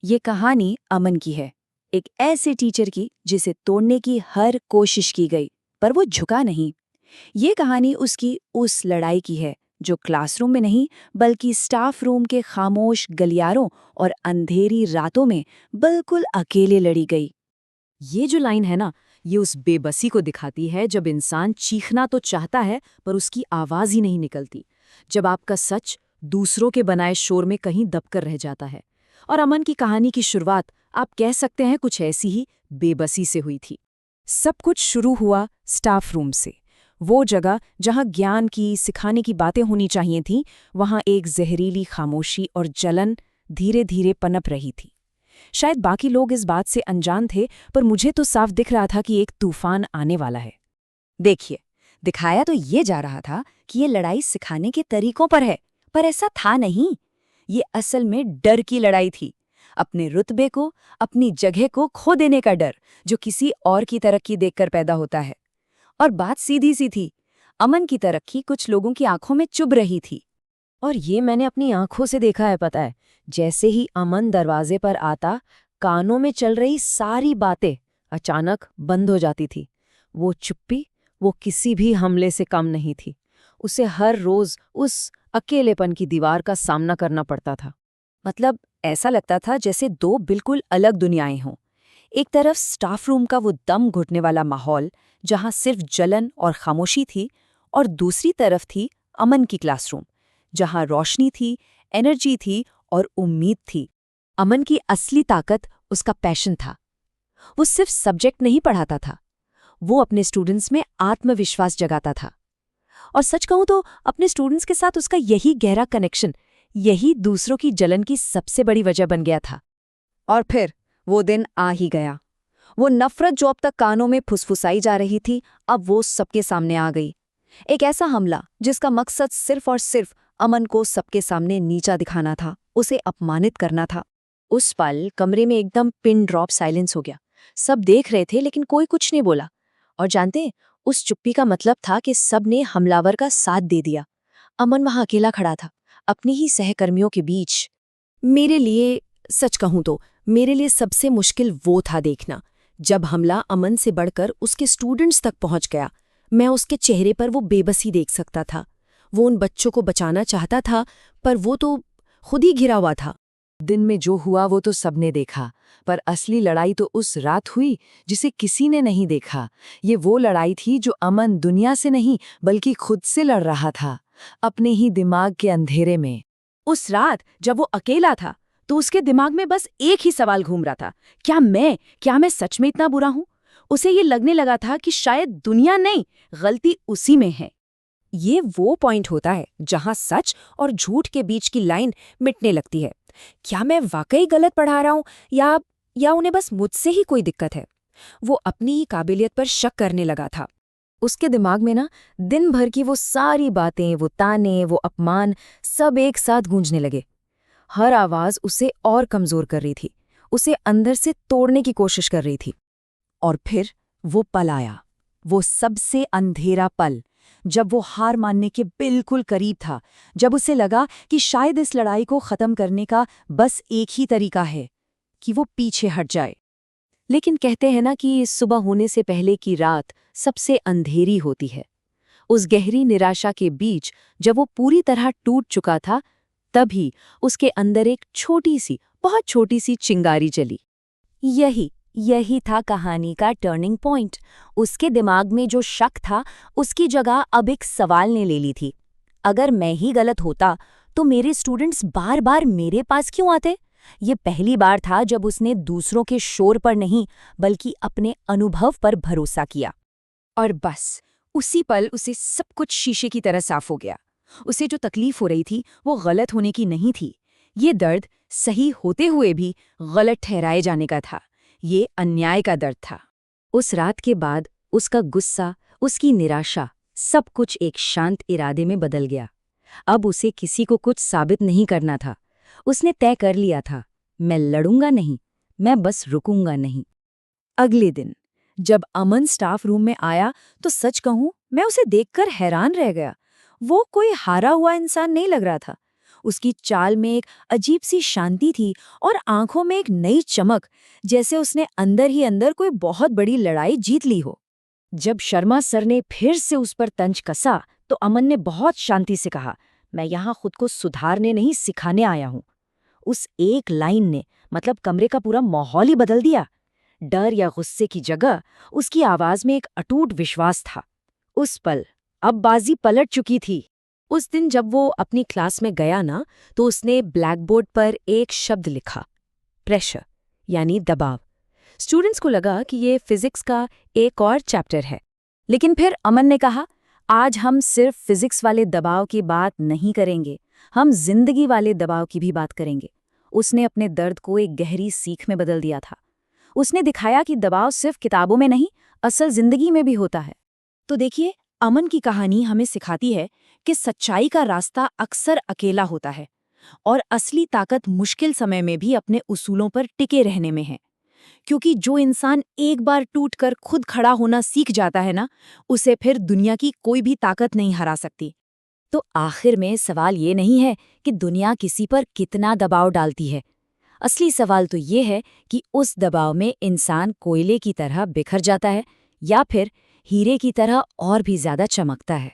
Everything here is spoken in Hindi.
ये कहानी अमन की है। एक ऐसे टीचर की जिसे तोड़ने की हर कोशिश की गई, पर वो झुका नहीं। ये कहानी उसकी उस लड़ाई की है जो क्लासरूम में नहीं, बल्कि स्टाफ रूम के खामोश गलियारों और अंधेरी रातों में बिल्कुल अकेले लड़ी गई। ये जो लाइन है ना, ये उस बेबसी को दिखाती है जब इंसान चीखना तो चाहता है पर उसकी आवाज ही नहीं निकलती। जब आपका सच दूसरों के बनाए शोर में कहीं दबकर रह जाता है। और अमन की कहानी की शुरुआत आप कह सकते हैं कुछ ऐसी ही बेबसी से हुई थी। सब कुछ शुरू हुआ स्टाफ रूम से। वो जगह जहां ज्ञान की, सिखाने की बातें होनी चाहिए थीं, वहां एक जहरीली खामोशी और जलन धीरे धीरे पनप रही थी। शायद बाकी लोग इस बात से अनजान थे, पर मुझे तो साफ दिख रहा था कि एक तूफान आने वाला है। देखिए, दिखाया तो ये जा रहा था कि ये लड़ाई सिखाने के तरीकों पर है, पर ऐसा था नहीं। ये असल में डर की लड़ाई थी। अपने रुतबे को, अपनी जगह को खो देने का डर, जो किसी और की तरक्की देखकर पैदा होता है। और बात सीधी सी थी। अमन की तरक्की कुछ लोगों की आंखों में चुभ रही थी। और ये मैंने अपनी आंखों से देखा है, पता है। जैसे ही अमन दरवाजे पर आता, कानों में चल रही सारी बातें अचानक बंद हो जाती थी। वो चुप्पी, वो किसी भी हमले से कम नहीं थी। उसे हर रोज उस अकेलेपन की दीवार का सामना करना पड़ता था। मतलब ऐसा लगता था जैसे दो बिल्कुल अलग दुनियाएं हों। एक तरफ स्टाफ रूम का वो दम घुटने वाला माहौल, जहां सिर्फ जलन और खामोशी थी, और दूसरी तरफ थी अमन की क्लासरूम, जहां रोशनी थी, एनर्जी थी और उम्मीद थी। अमन की असली ताकत उसका पैशन था। वो सिर्फ सब्जेक्ट नहीं पढ़ाता था, वो अपने स्टूडेंट्स में आत्मविश्वास जगाता था। और सच कहूं तो अपने स्टूडेंट्स के साथ उसका यही गहरा कनेक्शन, यही दूसरों की जलन की सबसे बड़ी वजह बन गया था। और फिर वो दिन आ ही गया। वो नफरत जो अब तक कानों में फुसफुसाई जा रही थी, अब वो सबके सामने आ गई। एक ऐसा हमला जिसका मकसद सिर्फ और सिर्फ अमन को सबके सामने नीचा दिखाना था, उसे अपमानित करना था। उस पल कमरे में एकदम पिन ड्रॉप साइलेंस हो गया। सब देख रहे थे लेकिन कोई कुछ नहीं बोला। और जानते, उस चुप्पी का मतलब था कि सब ने हमलावर का साथ दे दिया। अमन वहां अकेला खड़ा था, अपनी ही सहकर्मियों के बीच। मेरे लिए, सच कहूं तो मेरे लिए सबसे मुश्किल वो था देखना, जब हमला अमन से बढ़कर उसके स्टूडेंट्स तक पहुंच गया। मैं उसके चेहरे पर वो बेबसी देख सकता था। वो उन बच्चों को बचाना चाहता था, पर वो तो खुद ही घिरा हुआ था। दिन में जो हुआ वो तो सबने देखा, पर असली लड़ाई तो उस रात हुई जिसे किसी ने नहीं देखा। ये वो लड़ाई थी जो अमन दुनिया से नहीं बल्कि खुद से लड़ रहा था, अपने ही दिमाग के अंधेरे में। उस रात जब वो अकेला था, तो उसके दिमाग में बस एक ही सवाल घूम रहा था, क्या मैं सच में इतना बुरा हूं? उसे ये लगने लगा था कि शायद दुनिया नहीं, गलती उसी में है। ये वो पॉइंट होता है जहां सच और झूठ के बीच की लाइन मिटने लगती है। क्या मैं वाकई गलत पढ़ा रहा हूं, या उन्हें बस मुझसे ही कोई दिक्कत है? वो अपनी ही काबिलियत पर शक करने लगा था। उसके दिमाग में ना, दिन भर की वो सारी बातें, वो ताने, वो अपमान, सब एक साथ गूंजने लगे। हर आवाज उसे और कमजोर कर रही थी, उसे अंदर से तोड़ने की कोशिश कर रही थी। और फिर वो पल आया, वो सबसे अंधेरा पल, जब वो हार मानने के बिल्कुल करीब था, जब उसे लगा कि शायद इस लड़ाई को खत्म करने का बस एक ही तरीका है, कि वो पीछे हट जाए। लेकिन कहते हैं ना कि सुबह होने से पहले की रात सबसे अंधेरी होती है। उस गहरी निराशा के बीच जब वो पूरी तरह टूट चुका था, तभी उसके अंदर एक छोटी सी, बहुत छोटी सी चिंगारी जली। यही यही था कहानी का टर्निंग पॉइंट। उसके दिमाग में जो शक था, उसकी जगह अब एक सवाल ने ले ली थी। अगर मैं ही गलत होता, तो मेरे स्टूडेंट्स बार बार मेरे पास क्यों आते? ये पहली बार था जब उसने दूसरों के शोर पर नहीं, बल्कि अपने अनुभव पर भरोसा किया। और बस उसी पल उसे सब कुछ शीशे की तरह साफ हो गया। उसे जो तकलीफ हो रही थी वो गलत होने की नहीं थी। ये दर्द सही होते हुए भी गलत ठहराए जाने का था। ये अन्याय का दर्द था। उस रात के बाद उसका गुस्सा, उसकी निराशा, सब कुछ एक शांत इरादे में बदल गया। अब उसे किसी को कुछ साबित नहीं करना था। उसने तय कर लिया था, मैं लड़ूंगा नहीं, मैं बस रुकूंगा नहीं। अगले दिन जब अमन स्टाफ रूम में आया, तो सच कहूं, मैं उसे देखकर हैरान रह गया। वो कोई हारा हुआ इंसान नहीं लग रहा था। उसकी चाल में एक अजीब सी शांति थी और आंखों में एक नई चमक, जैसे उसने अंदर ही अंदर कोई बहुत बड़ी लड़ाई जीत ली हो। जब शर्मा सर ने फिर से उस पर तंज कसा तो अमन ने बहुत शांति से कहा, मैं यहाँ खुद को सुधारने नहीं सिखाने आया हूँ। उस एक लाइन ने मतलब कमरे का पूरा माहौल ही बदल दिया। डर या गुस्से की जगह उसकी आवाज में एक अटूट विश्वास था। उस पल अब बाजी पलट चुकी थी। उस दिन जब वो अपनी क्लास में गया ना, तो उसने ब्लैकबोर्ड पर एक शब्द लिखा, प्रेशर, यानी दबाव। स्टूडेंट्स को लगा कि ये फिजिक्स का एक और चैप्टर है। लेकिन फिर अमन ने कहा, आज हम सिर्फ फिजिक्स वाले दबाव की बात नहीं करेंगे, हम जिंदगी वाले दबाव की भी बात करेंगे। उसने अपने दर्द को एक गहरी सीख में बदल दिया था। उसने दिखाया कि दबाव सिर्फ किताबों में नहीं, असल जिंदगी में भी होता है। तो देखिए, अमन की कहानी हमें सिखाती है कि सच्चाई का रास्ता अक्सर अकेला होता है और असली ताकत मुश्किल समय में भी अपने उसूलों पर टिके रहने में है। क्योंकि जो इंसान एक बार टूटकर खुद खड़ा होना सीख जाता है ना, उसे फिर दुनिया की कोई भी ताकत नहीं हरा सकती। तो आखिर में सवाल ये नहीं है कि दुनिया किसी पर कितना दबाव डालती है। असली सवाल तो ये है कि उस दबाव में इंसान कोयले की तरह बिखर जाता है या फिर हीरे की तरह और भी ज्यादा चमकता है।